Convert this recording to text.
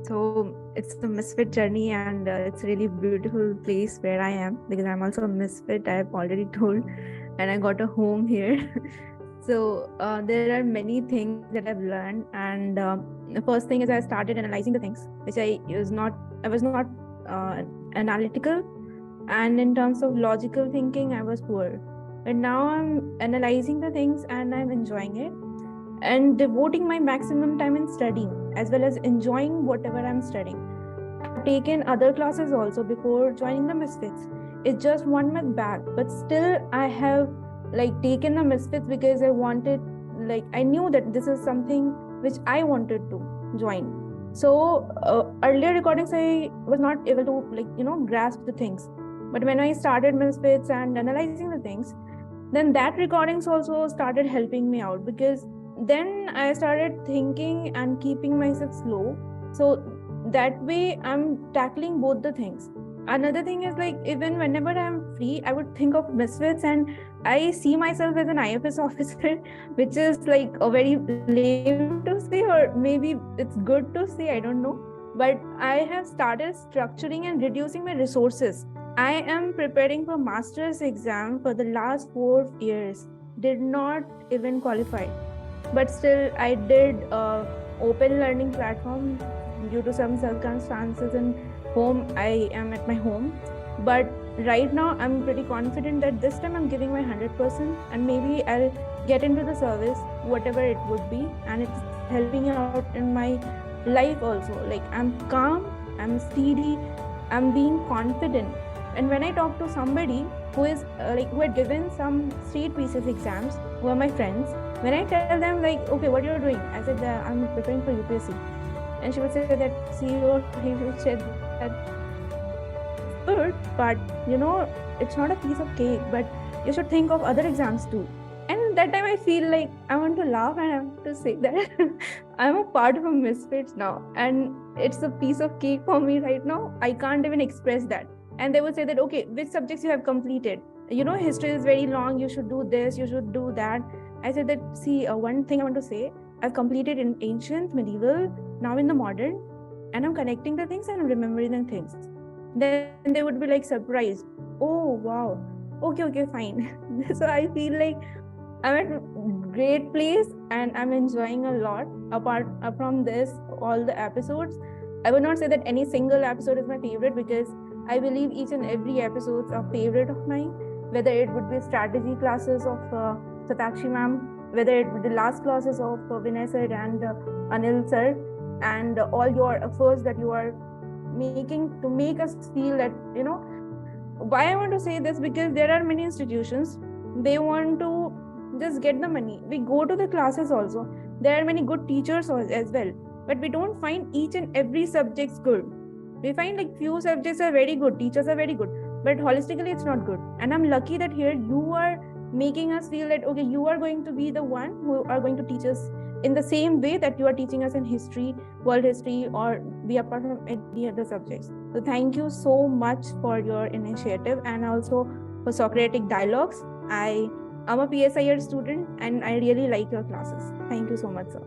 So it's a misfit journey, and it's a really beautiful place where I am, because I'm also a misfit. I have already told, and I got a home here. So there are many things that I've learned, and the first thing is I started analyzing the things, which I was not analytical, and in terms of logical thinking, I was poor. But now I'm analyzing the things, and I'm enjoying it, and devoting my maximum time in studying as well as enjoying whatever I'm studying. I've taken other classes also before joining the Misfits. It's just 1 month back, but still I have taken the Misfits because I knew that this is something which I wanted to join. So earlier recordings I was not able to grasp the things, but when I started Misfits and analyzing the things, then that recordings also started helping me out, because then I started thinking and keeping myself slow. So that way I'm tackling both the things. Another thing is, even whenever I'm free, I would think of Misfits, and I see myself as an IFS officer, which is like a very lame to say, or maybe it's good to say, I don't know. But I have started structuring and reducing my resources. I am preparing for master's exam for the last 4 years. Did not even qualify, but still I did open learning platform due to some circumstances in home. I am at my home, but right now I'm pretty confident that this time I'm giving my 100%, and maybe I'll get into the service, whatever it would be, and it's helping out in my life also. Like, I'm calm, I'm steady, I'm being confident. And when I talk to somebody who is who had given some state pieces exams, who are my friends, when I tell them okay, what you're doing, I said that I'm preparing for UPSC, and she would say that, see, he said that good, but it's not a piece of cake, but you should think of other exams too. And that time I feel like I want to laugh, and I want to say that I'm a part of a Misfits now, and it's a piece of cake for me right now. I can't even express that. And they would say that, okay, which subjects you have completed? History is very long, you should do this, you should do that. I said that, see, one thing I want to say, I've completed in ancient, medieval, now in the modern, and I'm connecting the things and I'm remembering the things. Then they would be surprised. Oh, wow. Okay, fine. So I feel like I'm at a great place, and I'm enjoying a lot. Apart from this, all the episodes, I would not say that any single episode is my favorite, because I believe each and every episode is a favorite of mine, whether it would be strategy classes of Satakshi ma'am, whether it would be the last classes of Vinay sir and Anil sir, and all your efforts that you are making to make us feel that, why I want to say this, because there are many institutions, they want to just get the money. We go to the classes also, there are many good teachers as well, but we don't find each and every subjects good. We find few subjects are very good, teachers are very good, but holistically it's not good. And I'm lucky that here you are making us feel that, okay, you are going to be the one who are going to teach us in the same way that you are teaching us in history, world history, or be apart from any other subjects. So thank you so much for your initiative, and also for Socratic Dialogues. I'm a PSIR student, and I really like your classes. Thank you so much, sir.